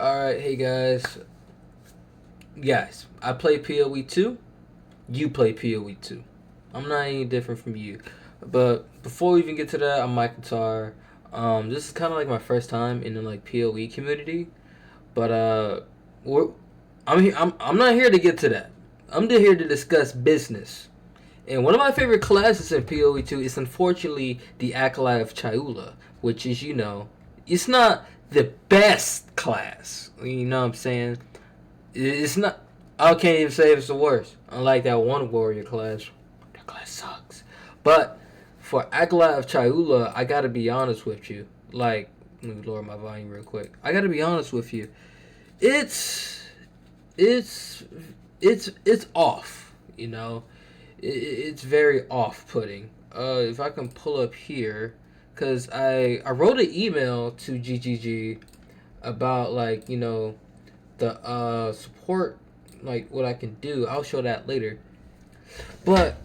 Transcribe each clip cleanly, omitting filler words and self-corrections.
Alright, hey guys. Guys, I play PoE 2. You play PoE 2. I'm not any different from you. But before we even get to that, I'm Mike Guitar. This is kind of like my first time in the like PoE community. But we're, I'm not here to get to that. I'm here to discuss business. And one of my favorite classes in PoE 2 is unfortunately the Acolyte of Chayula, which is, it's not the best class. You know what I'm saying? It's not. I can't even say it's the worst. Unlike that one warrior class. That class sucks. But for Acolyte of Chayula, I gotta be honest with you. Like, let me lower my volume real quick. I gotta be honest with you. It's off, it's very off-putting. If I can pull up here, because I wrote an email to GGG about, like, the support, like, what I can do. I'll show that later. But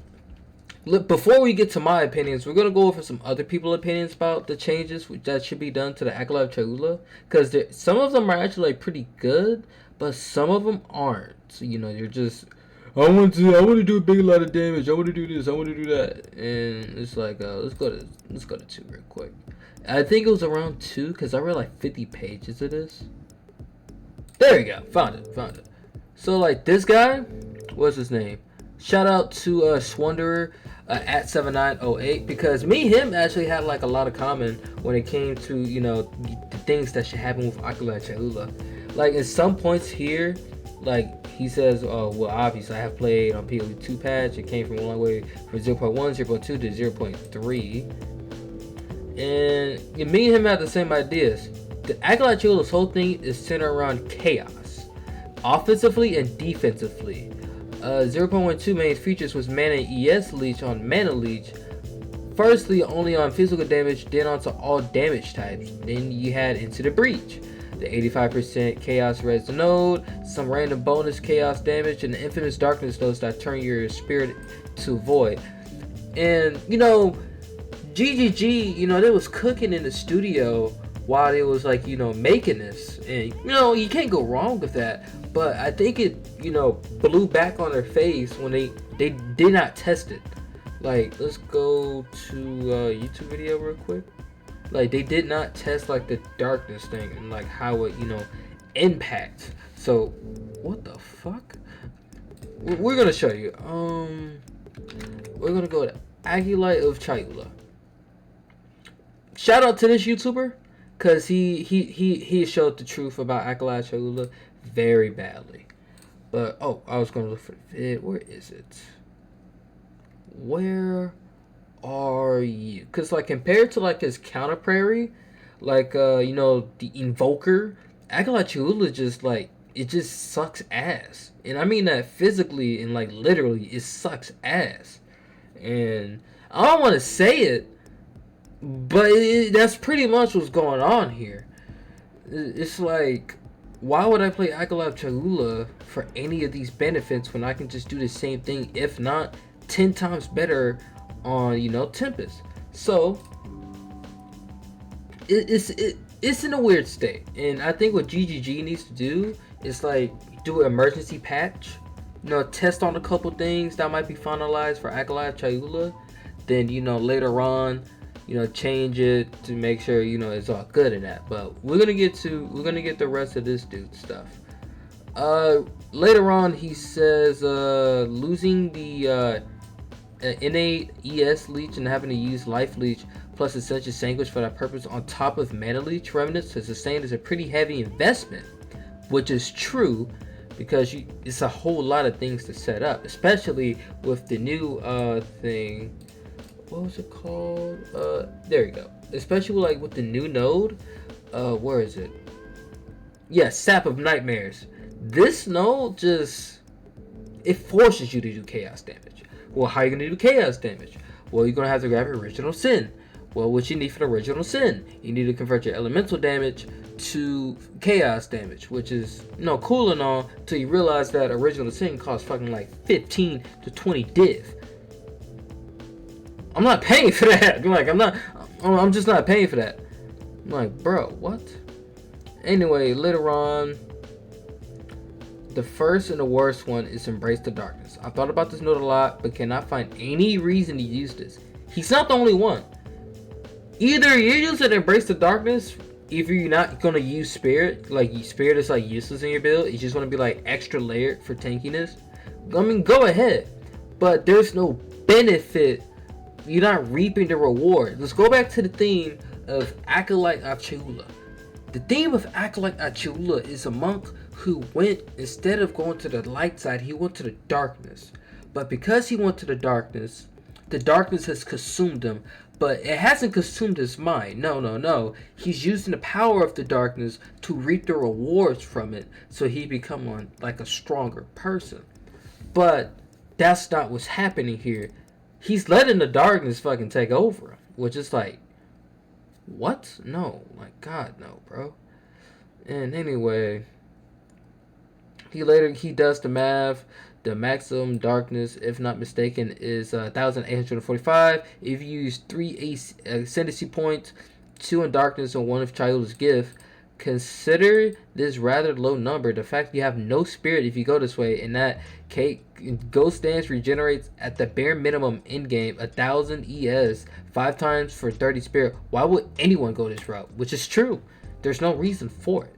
before we get to my opinions, we're going to go over some other people's opinions about the changes that should be done to the Acolyte of Chayula, because some of them are actually, like, pretty good, but some of them aren't. So, you're just, I want to do a big lot of damage. I want to do this. I want to do that. And it's like, let's go to 2 real quick. I think it was around 2 because I read like 50 pages of this. There we go. Found it. So like this guy, what's his name? Shout out to Swanderer at 7908, because me and him actually had like a lot of common when it came to the things that should happen with Acolyte Chayula. Like at some points here, like he says, oh well, obviously I have played on PoE 2 patch. It came from one way from 0.1, 0.2 to 0.3, and me and him had the same ideas. The Acolyte Chayula's whole thing is centered around chaos, offensively and defensively. 0.12 main features was Mana ES Leech on Mana Leech. Firstly, only on physical damage, then onto all damage types. Then you had Into the Breach, the 85% Chaos Res Node, some random bonus Chaos damage, and the infamous Darkness Nodes that turn your spirit to void. And, GGG, they was cooking in the studio while they was, like, making this. And, you can't go wrong with that. But I think it, blew back on their face when they did not test it. Like, let's go to YouTube video real quick. Like, they did not test, like, the darkness thing and, like, how it, impacts. So, what the fuck? We're gonna show you. We're gonna go to Acolyte of Chayula. Shout out to this YouTuber, because he showed the truth about Acolyte of Chayula very badly. But, I was gonna look for the vid. Where is it? Where are you? Because, like, compared to, like, his counter prairie, like, the Invoker, Acolyte Chayula just, like, it just sucks ass. And I mean that physically and, like, literally, it sucks ass. And I don't want to say it, but that's pretty much what's going on here. It's like, why would I play Acolyte of Chayula for any of these benefits when I can just do the same thing, if not 10 times better on, Tempest? So it's in a weird state, and I think what GGG needs to do is like do an emergency patch, test on a couple things that might be finalized for Acolyte of Chayula, then later on change it to make sure it's all good in that. But we're gonna get the rest of this dude's stuff. Later on he says losing the innate ES Leech and having to use Life Leech plus Essential Sandwich for that purpose on top of Mana Leech remnants to sustain is a pretty heavy investment, which is true, because it's a whole lot of things to set up, especially with the new thing. What was it called? There you go. Especially like with the new node. Where is it? Yeah, Sap of Nightmares. This node it forces you to do chaos damage. Well, how are you gonna do chaos damage? Well, you're gonna have to grab Original Sin. Well, what you need for the Original Sin? You need to convert your elemental damage to chaos damage, which is cool and all, till you realize that Original Sin costs fucking like 15 to 20 div. I'm not paying for that. I'm just not paying for that. I'm like, bro, what? Anyway, later on, the first and the worst one is Embrace the Darkness. I thought about this note a lot, but cannot find any reason to use this. He's not the only one. Either you're using Embrace the Darkness if you're not gonna use Spirit, like Spirit is like useless in your build. You just want to be like extra layered for tankiness. I mean, go ahead, but there's no benefit. You're not reaping the reward. Let's go back to the theme of Acolyte of Chayula. The theme of Acolyte of Chayula is a monk who went, instead of going to the light side, he went to the darkness. But because he went to the darkness has consumed him. But it hasn't consumed his mind. No. He's using the power of the darkness to reap the rewards from it, so he become like a stronger person. But that's not what's happening here. He's letting the darkness fucking take over him, which is like, what? No, like God, no, bro. And anyway, he does the math. The maximum darkness, if not mistaken, is 1,845. If you use 3 ascendancy points, 2 in darkness and 1 of Chayula's gift, consider this rather low number. The fact you have no spirit if you go this way, and that Ghost Dance regenerates at the bare minimum in game 1,000 ES 5 times for 30 spirit. Why would anyone go this route? Which is true. There's no reason for it.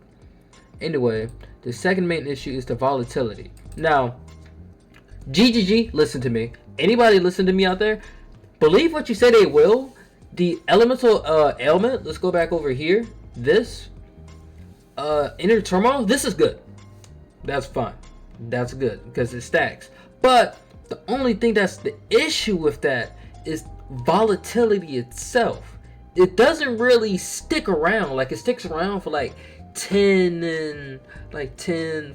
Anyway, the second main issue is the volatility. Now, GGG, listen to me. Anybody listen to me out there? Believe what you say they will. The elemental ailment, let's go back over here. This inner turmoil, this is good. That's fine. That's good because it stacks. But the only thing that's the issue with that is volatility itself. It doesn't really stick around. Like, it sticks around for like 10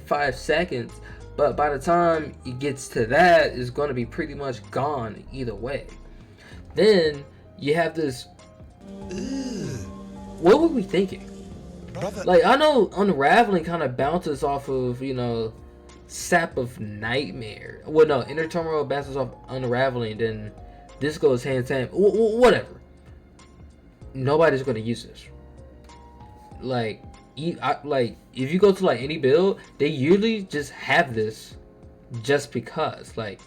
5 seconds. But by the time it gets to that, it's going to be pretty much gone either way. Then you have this. What were we thinking? Like, I know Unraveling kind of bounces off of, Sap of Nightmare. Well, no, Inner Turmoil bounces off Unraveling. Then this goes hand in hand. Whatever. Nobody's going to use this. Like, if you go to like any build, they usually just have this just because. Like,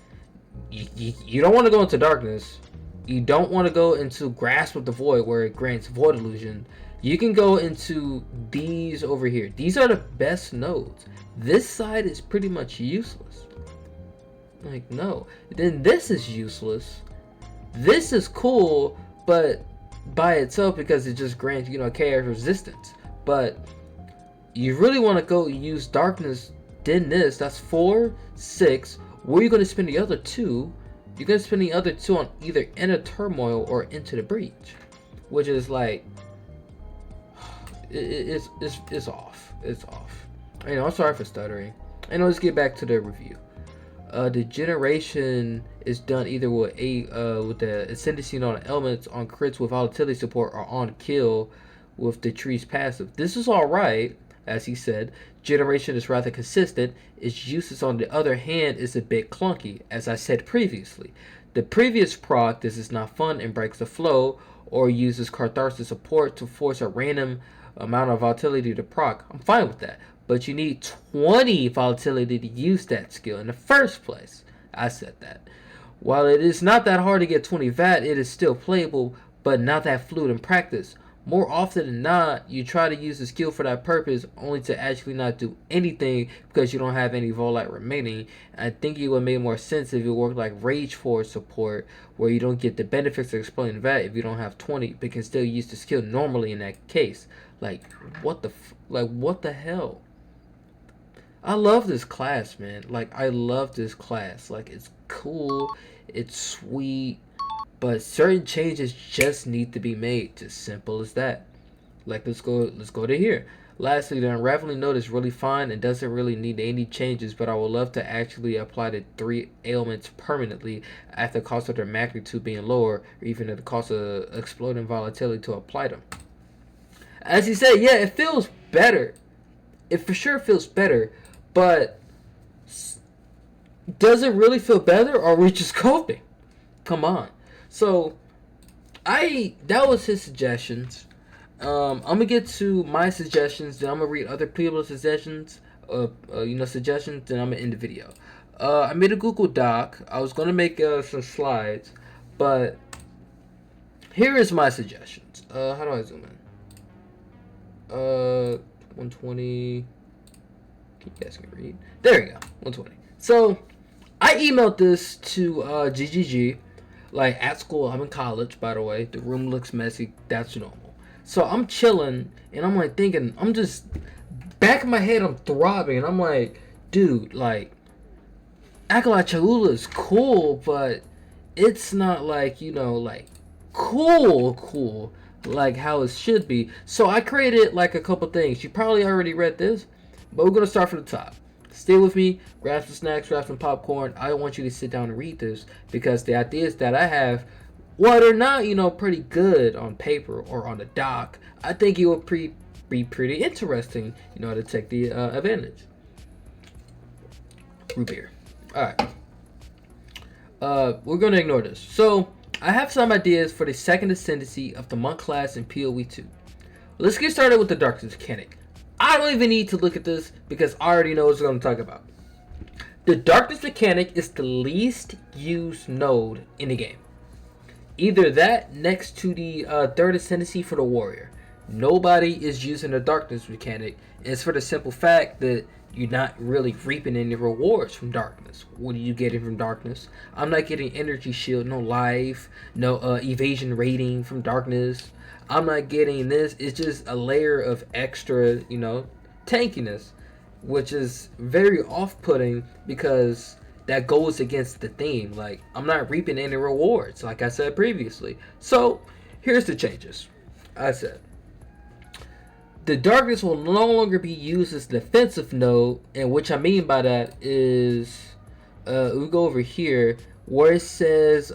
you don't want to go into darkness, you don't want to go into Grasp of the Void where it grants Void Illusion. You can go into these over here. These are the best nodes. This side is pretty much useless. Like, no. Then this is useless. This is cool, but by itself because it just grants chaos resistance. But you really want to go use darkness, then this. That's 4, 6. Where are you going to spend the other 2? You're going to spend the other 2 on either Inner Turmoil or Into the Breach, which is like, it's off. It's off. I'm sorry for stuttering. Let's get back to the review. The generation is done either with the ascendancy on elements, on crits with volatility support, or on kill with the tree's passive. This is alright, as he said. Generation is rather consistent. Its uses, on the other hand, is a bit clunky, as I said previously. The previous proc, this is not fun and breaks the flow, or uses Catharsis support to force a random amount of volatility to proc. I'm fine with that, but you need 20 volatility to use that skill in the first place. I said that. While it is not that hard to get 20 VAT, it is still playable, but not that fluid in practice. More often than not, you try to use the skill for that purpose, only to actually not do anything because you don't have any Volite remaining. I think it would make more sense if it worked like Rage Force support, where you don't get the benefits of Exploding VAT if you don't have 20, but can still use the skill normally in that case. Like, what the hell? I love this class, man. Like, I love this class. Like, it's cool, it's sweet. But certain changes just need to be made. Just simple as that. Like, let's go to here. Lastly, the Unraveling node is really fine and doesn't really need any changes, but I would love to actually apply the 3 ailments permanently at the cost of their magnitude being lower, or even at the cost of exploding volatility to apply them. As he said, yeah, it feels better. It for sure feels better, but does it really feel better, or are we just coping? Come on. So, that was his suggestions. I'm gonna get to my suggestions, then I'm gonna read other people's suggestions, suggestions, then I'm gonna end the video. I made a Google Doc. I was gonna make some slides, but here is my suggestions. How do I zoom in? 120. You guys can read. There you go, 120. So I emailed this to GGG. Like at school, I'm in college, by the way. The room looks messy. That's normal. So I'm chilling, and I'm like thinking. I'm just back in my head. I'm throbbing, and I'm like, dude, like Acolyte Chayula is cool, but it's not like like cool like how it should be. So I created like a couple things. You probably already read this, but we're gonna start from the top. Stay with me, grab some snacks, grab some popcorn. I want you to sit down and read this because the ideas that I have, while they're not, pretty good on paper or on the doc, I think it will be pretty interesting, to take the advantage. Root beer. Alright. We're going to ignore this. So, I have some ideas for the second ascendancy of the monk class in PoE 2. Let's get started with the darkness mechanic. I don't even need to look at this because I already know what I'm going to talk about. The darkness mechanic is the least used node in the game. Either that next to the third ascendancy for the warrior. Nobody is using the darkness mechanic. And it's for the simple fact that you're not really reaping any rewards from darkness. What are you getting from darkness? I'm not getting energy shield, no life, no evasion rating from darkness. I'm not getting this. It's just a layer of extra, tankiness, which is very off-putting because that goes against the theme. Like, I'm not reaping any rewards, like I said previously. So, here's the changes. I said, the darkness will no longer be used as a defensive node, and what I mean by that is, we go over here, where it says,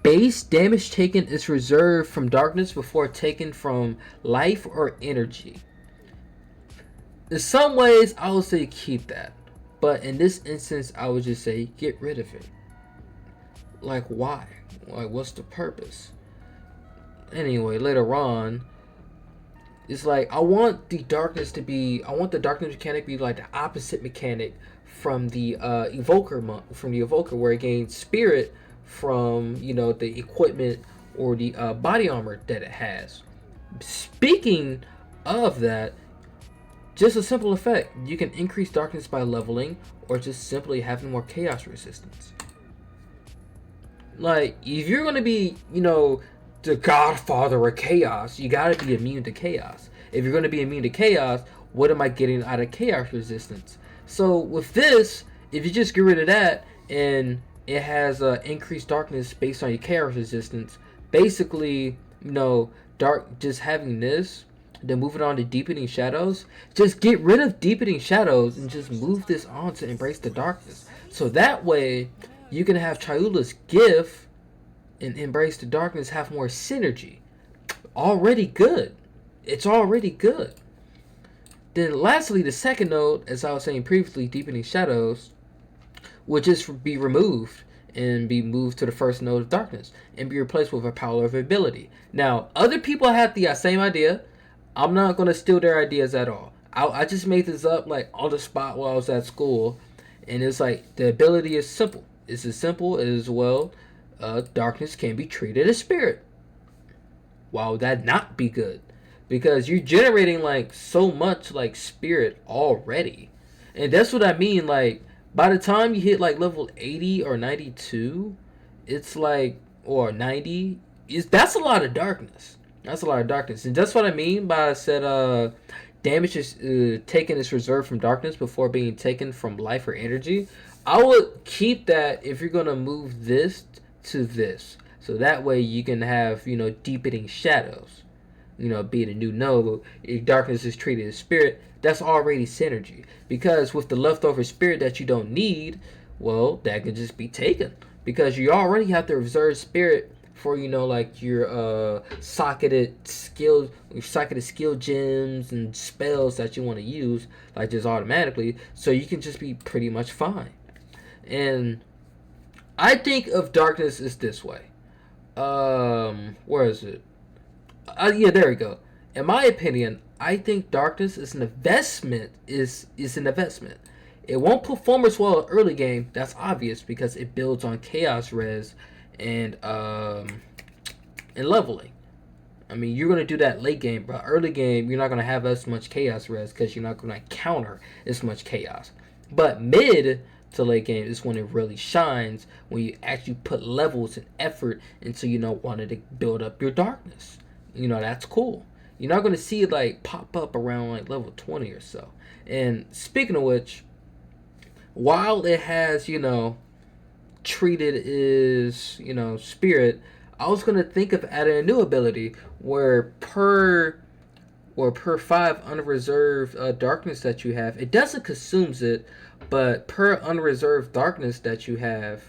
base damage taken is reserved from darkness before taken from life or energy. In some ways, I would say keep that. But in this instance, I would just say get rid of it. Like, why? Like, what's the purpose? Anyway, later on, it's like, I want the darkness mechanic to be like the opposite mechanic from the evoker where it gains spirit from the equipment or the body armor that it has. Speaking of that, just a simple effect, you can increase darkness by leveling or just simply having more chaos resistance. Like, if you're gonna be the godfather of chaos, you gotta be immune to chaos. If you're gonna be immune to chaos, what am I getting out of chaos resistance? So with this, if you just get rid of that and it has increased darkness based on your chaos resistance, basically, just having this, then moving on to deepening shadows, just get rid of deepening shadows and just move this on to embrace the darkness. So that way, you can have Chayula's gift and embrace the darkness have more synergy. Already good. It's already good. Then lastly, the second node, as I was saying previously, deepening shadows, would just be removed and be moved to the first node of darkness and be replaced with a power of ability. Now, other people had the same idea. I'm not going to steal their ideas at all. I just made this up like on the spot while I was at school. And it's like, the ability is simple. It's as simple as, darkness can be treated as spirit. Why would that not be good? Because you're generating like so much like spirit already. And that's what I mean. Like, by the time you hit like level 80 or 92, it's like, or 90, that's a lot of darkness. That's a lot of darkness. And that's what I mean by I said damage is taken is reserved from darkness before being taken from life or energy. I would keep that if you're going to move this to this. So that way you can have, deepening shadows. Being a new node, if darkness is treated as spirit, that's already synergy. Because with the leftover spirit that you don't need, well, that can just be taken. Because you already have the reserved spirit for like your socketed skill gems and spells that you want to use, like just automatically, so you can just be pretty much fine. And I think of darkness as this way. Where is it? Yeah, there we go. In my opinion, I think darkness is an investment. Is an investment. It won't perform as well early game. That's obvious because it builds on chaos res and leveling. I mean, you're gonna do that late game, but early game you're not gonna have as much chaos res because you're not gonna counter as much chaos. But mid to late game is when it really shines, when you actually put levels and effort into wanting to build up your darkness. That's cool. You're not gonna see it like pop up around like level 20 or so. And speaking of which, while it has treated is spirit, I was gonna think of adding a new ability where per 5 unreserved darkness that you have, it doesn't consumes it, but per unreserved darkness that you have,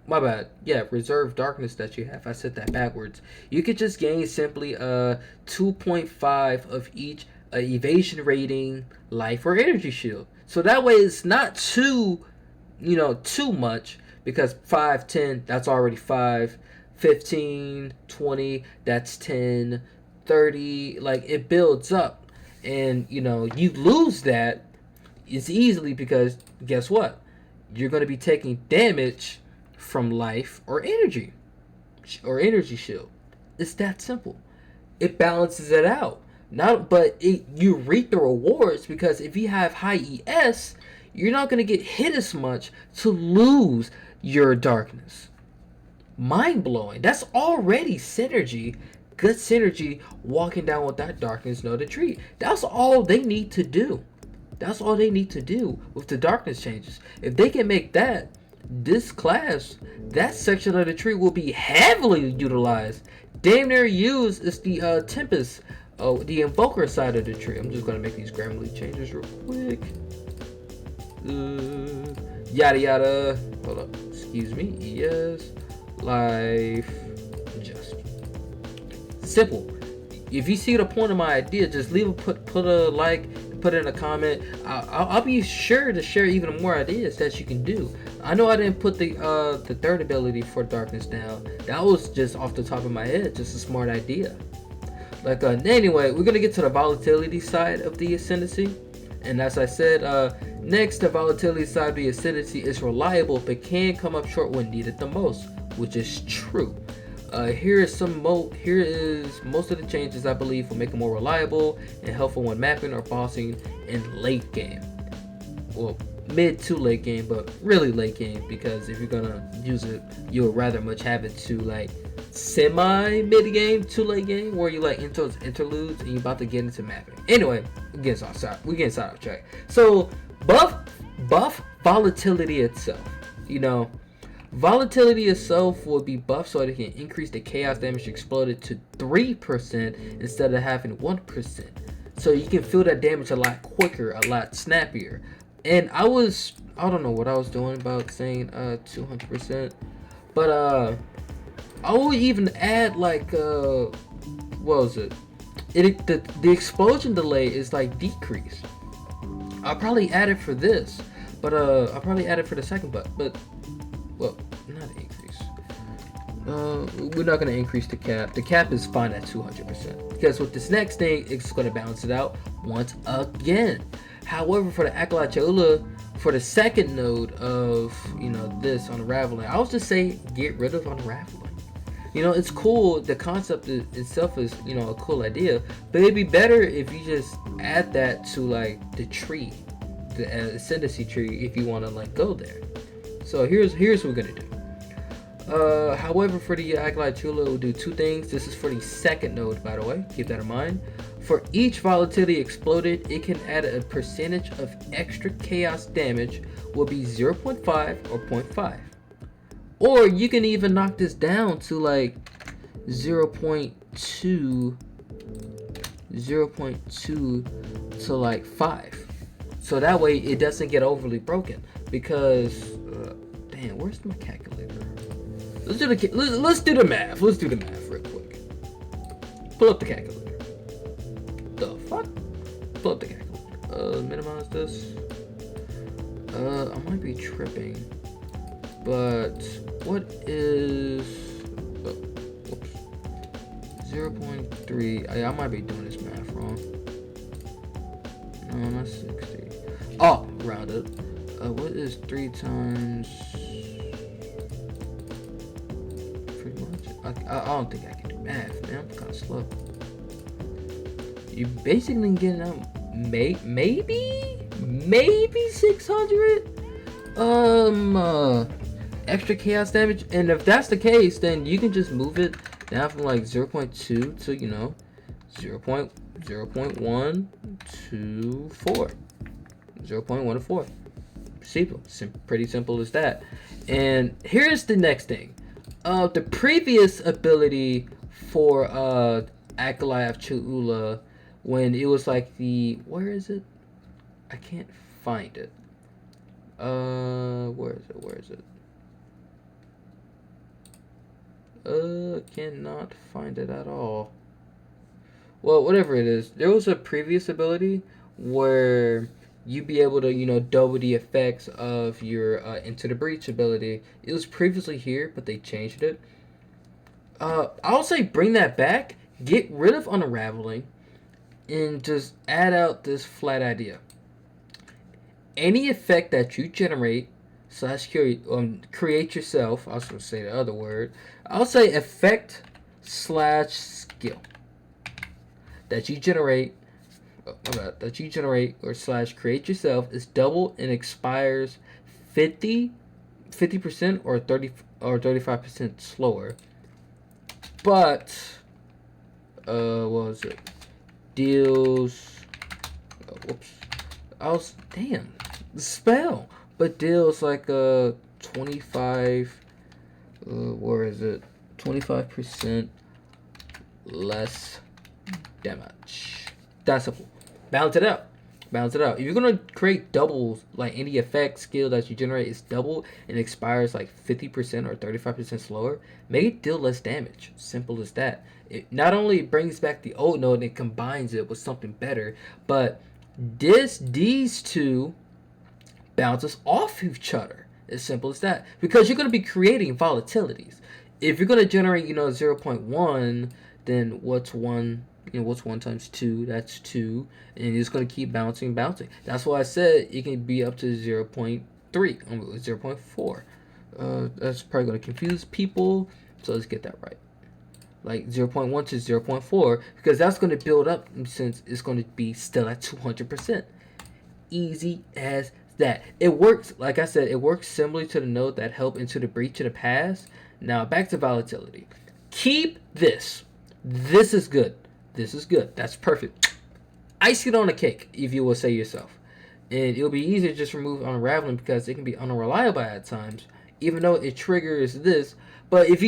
my bad, yeah, reserved darkness that you have, I said that backwards, you could just gain simply 2.5 of each evasion rating, life, or energy shield. So that way it's not too much, because 5, 10, that's already 5, 15, 20, that's 10, 30, like it builds up. And you lose that is easily because guess what? You're going to be taking damage from life or energy shield. It's that simple. It balances it out. You reap the rewards because if you have high ES, you're not going to get hit as much to lose your darkness. Mind blowing. That's already synergy. Good synergy walking down with that darkness node of tree. That's all they need to do. That's all they need to do with the darkness changes. If they can make this class, that section of the tree will be heavily utilized. Damn near used is the Tempest, the Invoker side of the tree. I'm just going to make these Grammarly changes real quick. Yada yada. Hold up. Excuse me. Yes. Life. Just. Simple. If you see the point of my idea, just leave a put a like, put it in a comment. I'll be sure to share even more ideas that you can do. I know I didn't put the third ability for darkness down. That was just off the top of my head, just a smart idea. Anyway, we're gonna get to the volatility side of the ascendancy. And as I said, next, the volatility side of the ascendancy is reliable but can come up short when needed the most, which is true. Here is most of the changes I believe will make it more reliable and helpful when mapping or bossing in late game. Well, mid to late game, but really late game, because if you're gonna use it, you'll rather much have it to like semi mid game to late game, where you like into those interludes and you're about to get into mapping. Anyway, we're getting side off track. So buff volatility itself. Volatility itself will be buffed so that it can increase the chaos damage exploded to 3% instead of having 1%. So you can feel that damage a lot quicker, a lot snappier. And I don't know what I was doing about saying 200%, but I will even add like what was it? The explosion delay is like decreased. I'll probably add it for this, but I'll probably add it for the second but well, not increase. We're not going to increase the cap. The cap is fine at 200%. Because with this next thing, it's going to balance it out once again. However, for the Acolyte Chayula, for the second node of, this unraveling, I was just say get rid of unraveling. It's cool. The concept itself is, a cool idea. But it'd be better if you just add that to, like, the tree. The ascendancy tree, if you want to, like, go there. So here's what we're gonna do. However, for the Acolyte Chayula, we'll do two things. This is for the second node, by the way. Keep that in mind. For each volatility exploded, it can add a percentage of extra chaos damage. Will be 0.5 or 0.5. Or you can even knock this down to like 0.2 to like 5. So that way it doesn't get overly broken. Because damn, where's my calculator? Let's do the math. Let's do the math real quick. Pull up the calculator. The fuck? Pull up the calculator. Minimize this. I might be tripping. But what is? Oh, whoops. 0.3. I might be doing this math wrong. No, not 60. Oh, rounded. What is 3 times? Pretty much. I don't think I can do math, man. I'm kind of slow. You basically getting out maybe 600 extra chaos damage, and if that's the case, then you can just move it down from like 0.2 to 0.1 to 4. 0.1 to 4. Pretty simple as that. And here's the next thing. The previous ability for Acolyte of Chayula, when it was like where is it? I can't find it. Where is it? Cannot find it at all. Well, whatever it is, there was a previous ability where you'd be able to, double the effects of your Into the Breach ability. It was previously here, but they changed it. I'll say bring that back, get rid of Unraveling, and just add out this flat idea. Any effect that you generate / create yourself, I was going to say the other word, I'll say effect / skill that you generate or / create yourself is double and expires 50% or 35% slower. But what was it? Deals damn spell. But deals like 25 where is it? 25% less damage. That's simple. Balance it out. If you're gonna create doubles, like any effect skill that you generate is double and expires like 50% or 35% slower, make it deal less damage. Simple as that. It not only brings back the old node and it combines it with something better, but these two bounces off each other. As simple as that. Because you're going to be creating volatilities. If you're going to generate, 0.1, then what's 1? What's 1 times 2? That's 2. And it's going to keep bouncing. That's why I said it can be up to 0.3, 0.4. That's probably going to confuse people. So let's get that right. Like 0.1 to 0.4. Because that's going to build up since it's going to be still at 200%. Easy as that. It works, like I said, it works similarly to the node that helped Into the Breach in the past. Now back to volatility. Keep this. This is good. That's perfect. Icing on the cake, if you will say yourself. And it'll be easier to just remove Unraveling because it can be unreliable at times, even though it triggers this. But if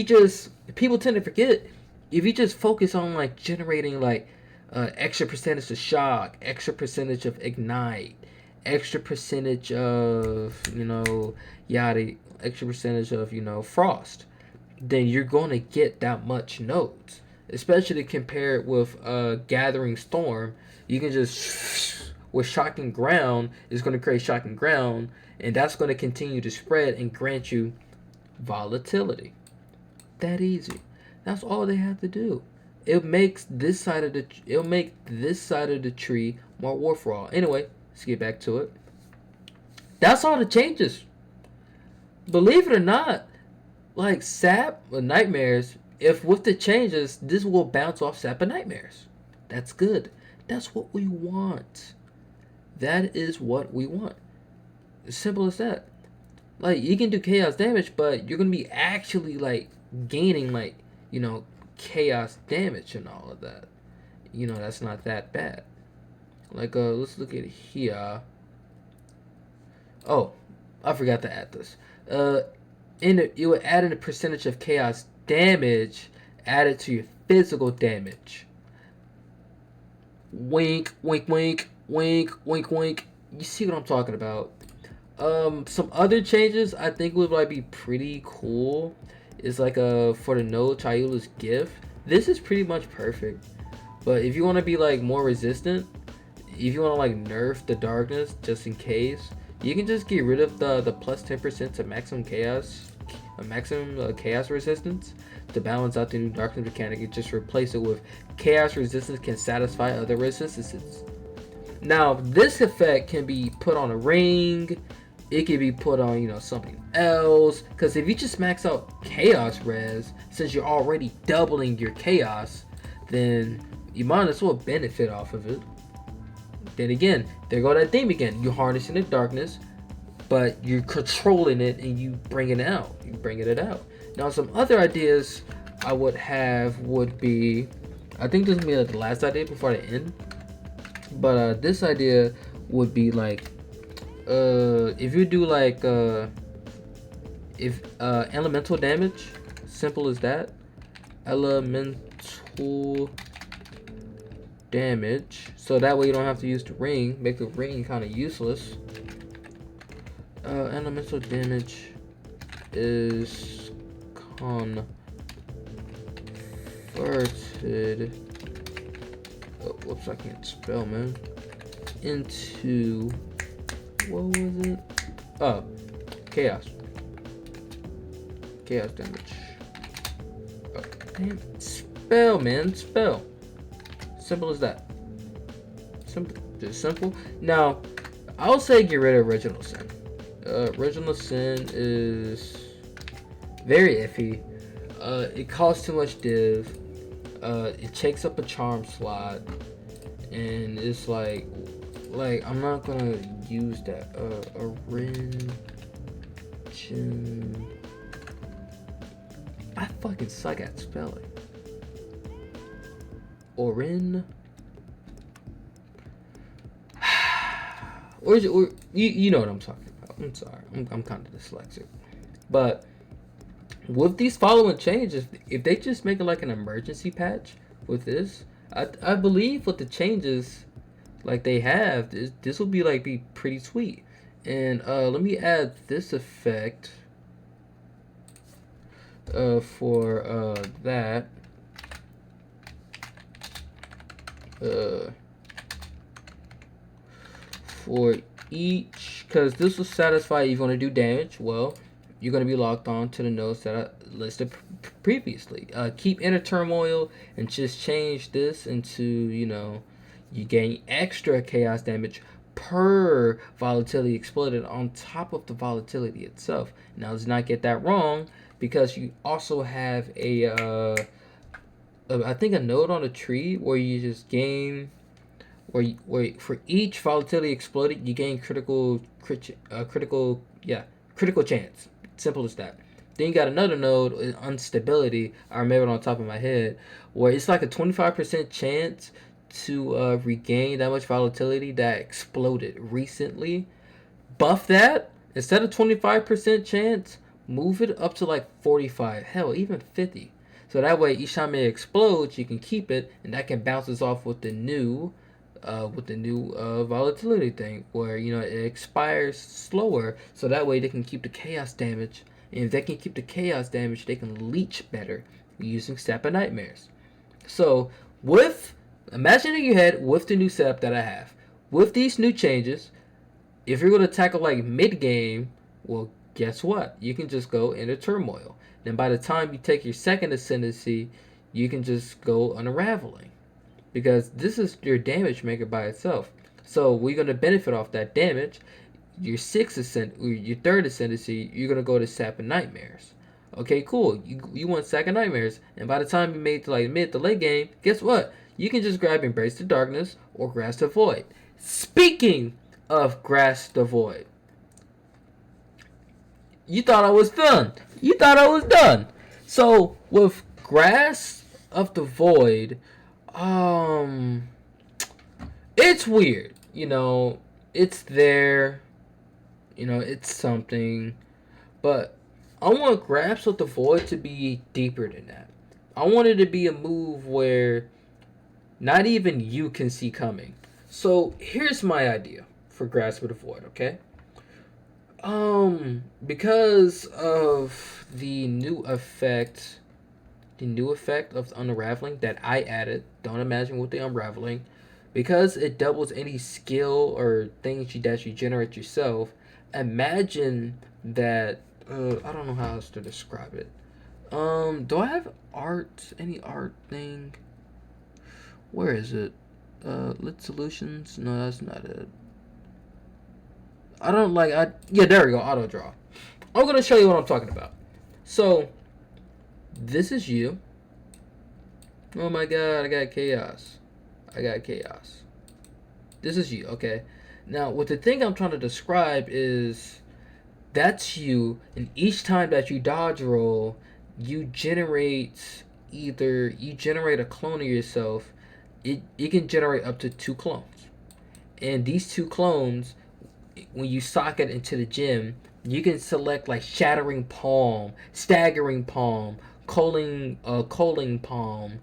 people tend to forget, if you just focus on like generating like extra percentage of shock, extra percentage of ignite, extra percentage of extra percentage of frost, then you're going to get that much nodes. Especially compared with Gathering Storm, you can just with Shocking Ground is going to create Shocking Ground, and that's going to continue to spread and grant you volatility. That easy. That's all they have to do. It makes this side of the tree more war for all. Anyway, let's get back to it. That's all the changes. Believe it or not, like Sap or Nightmares, if with the changes, this will bounce off Sap and Nightmares. That's good. That's what we want. That is what we want. As simple as that. Like, you can do chaos damage, but you're going to be actually, like, gaining, like, chaos damage and all of that. That's not that bad. Like, let's look at here. Oh, I forgot to add this. You would add in a percentage of chaos damage added to your physical damage. Wink, wink, wink, wink, wink, wink. You see what I'm talking about? Some other changes I think would like be pretty cool is like for the node Chayula's gift. This is pretty much perfect. But if you want to be like more resistant, if you want to like nerf the darkness just in case, you can just get rid of the plus 10% to maximum chaos a maximum chaos resistance. To balance out the new darkness mechanic, you just replace it with chaos resistance can satisfy other resistances. Now, this effect can be put on a ring. It can be put on, something else. Because if you just max out chaos res, since you're already doubling your chaos, then you might as well benefit off of it. Then again, there go that theme again. You're harnessing the darkness, but you're controlling it and you bringing it out. Now, some other ideas I would have would be, I think this will be like the last idea before the end. But this idea would be like, if you do like, elemental damage, simple as that. Elemental damage, so that way you don't have to use the ring. Make the ring kind of useless. Elemental damage is converted. Oh, whoops! I can't spell, man. Into what was it? Oh, chaos. Chaos damage. Oh, damn. Spell, man. Spell. Simple as that. Simple. Just simple. Now, I'll say get rid of Original Sin. Original Sin is very iffy. It costs too much div. It takes up a charm slot, and it's like I'm not gonna use that. I fucking suck at spelling. Orin. Or you know what I'm talking about. I'm sorry. I'm kind of dyslexic. But with these following changes, if they just make it like an emergency patch with this, I believe with the changes like they have, this will be pretty sweet. And let me add this effect for that. For each, because this will satisfy you're going to do damage. Well, you're going to be locked on to the nodes that I listed previously. Keep Inner Turmoil and just change this into, you gain extra chaos damage per volatility exploded on top of the volatility itself. Now, let's not get that wrong, because you also have I think a node on a tree where you just gain, where for each volatility exploded, you gain critical chance. Simple as that. Then you got another node, Unstability. I remember it on top of my head, where it's like a 25% chance to regain that much volatility that exploded recently. Buff that. Instead of 25% chance, move it up to like 45. Hell, even 50. So that way, each time it explodes, you can keep it, and that can bounce off with the new volatility thing, where it expires slower, so that way they can keep the chaos damage. And if they can keep the chaos damage, they can leech better using Sap of Nightmares. So imagine in your head with the new setup that I have, with these new changes, if you're going to tackle like mid game, well, guess what? You can just go into Turmoil. Then by the time you take your second Ascendancy, you can just go Unraveling, because this is your damage maker by itself. So we're going to benefit off that damage. Your third Ascendancy, you're going to go to Sap of Nightmares. Okay, cool. You want Sap of Nightmares, and by the time you made to like mid to late game, guess what? You can just grab Embrace the Darkness or Grasp the Void. Speaking of Grasp the Void, you thought I was done. So with Grasp of the Void, it's weird. It's there. It's something. But I want Grasp of the Void to be deeper than that. I want it to be a move where not even you can see coming. So here's my idea for Grasp of the Void, okay? Because of the new effect of Unraveling that I added, don't imagine with the Unraveling, because it doubles any skill or things that you generate yourself. Imagine that I don't know how else to describe it. Do I have art? Any art thing? Where is it? Lit solutions? No, that's not it. I don't like. Yeah, there we go. Auto draw. I'm gonna show you what I'm talking about. So, this is you. Oh my god, I got chaos. I got chaos. This is you, okay? Now, what the thing I'm trying to describe is that's you, and each time that you dodge roll, you generate a clone of yourself. It can generate up to 2 clones. And these 2 clones, when you socket into the gym, you can select like Shattering Palm, Staggering Palm, Culling Palm.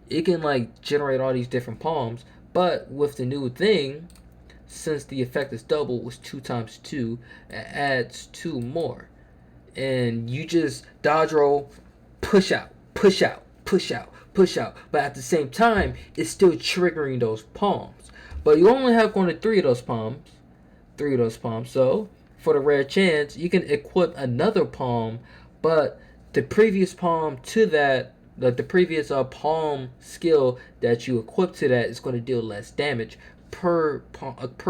It can like generate all these different palms. But with the new thing, since the effect is double, was 2 times 2, it adds 2 more. And you just dodge roll, push out, push out, push out, push out. But at the same time, it's still triggering those palms. But you only have one to 3 of those palms. 3 of those palms. So, for the rare chance, you can equip another palm, but the previous palm to that, the previous palm skill that you equip to that is going to deal less damage per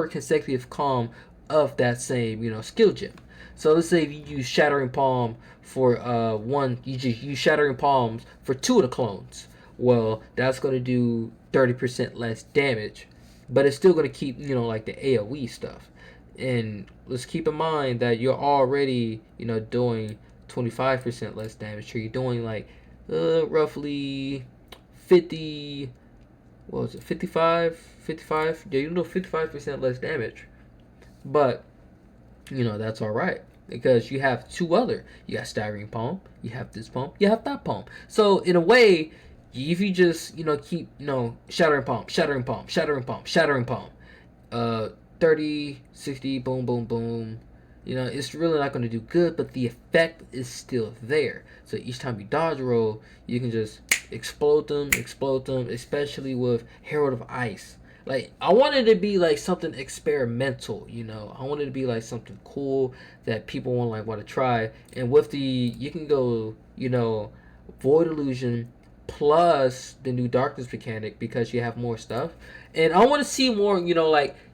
consecutive palm of that same skill gem. So let's say if you use Shattering Palm for one, you just use Shattering Palms for 2 of the clones. Well, that's going to do 30% less damage, but it's still going to keep like the AOE stuff. And let's keep in mind that you're already doing 25% less damage. So you're doing like roughly 50. What was it? 55. Yeah, you do 55% less damage, but that's all right because you have 2 other. You got Staggering Palm. You have this palm. You have that palm. So in a way, if you just keep Shattering Palm, Shattering Palm, Shattering Palm, Shattering Palm, 30, 60, boom, boom, boom. It's really not going to do good, but the effect is still there. So each time you dodge roll, you can just explode them, especially with Herald of Ice. Like, I wanted to be like something experimental, I wanted to be like something cool that people want to try. And with you can go, Void Illusion plus the new Darkness mechanic because you have more stuff. And I want to see more,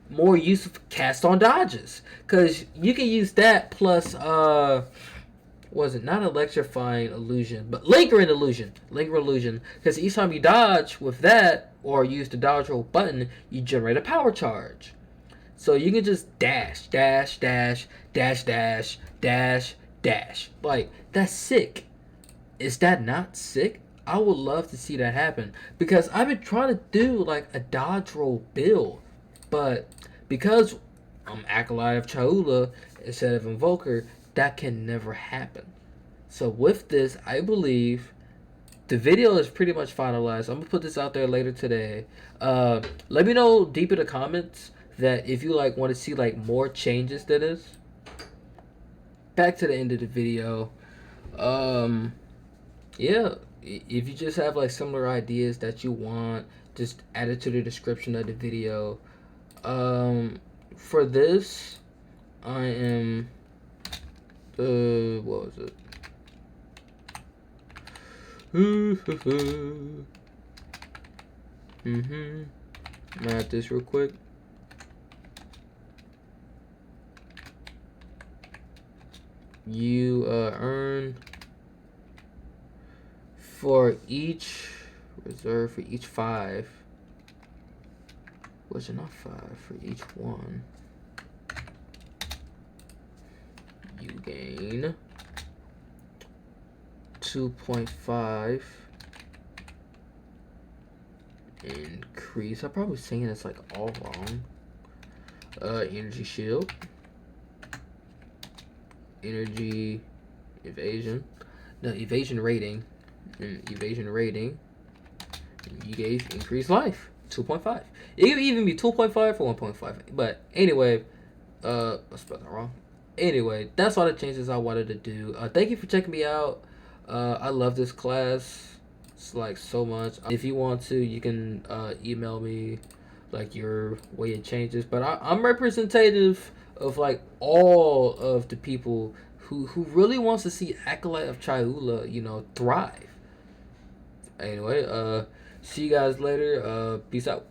more use of cast on dodges because you can use that plus was it not Electrifying Illusion but Lingering Illusion because each time you dodge with that or use the dodge roll button, you generate a power charge. So you can just dash, dash, dash, dash, dash, dash, dash. Like, that's sick. Is that not sick? I would love to see that happen because I've been trying to do like a dodge roll build, but because I'm Acolyte of Chayula instead of Invoker, that can never happen. So with this, I believe the video is pretty much finalized. I'm gonna put this out there later today. Let me know deep in the comments that if you want to see more changes to this. Back to the end of the video. Yeah, if you just have similar ideas that you want, just add it to the description of the video. For this, I am what was it? Add this real quick. You earn for each reserve for each 5. Was it not 5 for each one? You gain 2.5 increase. I'm probably saying it's all wrong. Energy shield, energy evasion, no evasion rating, and evasion rating. You gave increased life 2.5. It could even be 2.5 or 1.5. But anyway, I spelled that wrong. Anyway, that's all the changes I wanted to do. Thank you for checking me out. I love this class. It's so much. If you want to, you can email me your way of changes. But I'm representative of all of the people who really wants to see Acolyte of Chayula, thrive. Anyway, see you guys later. Peace out.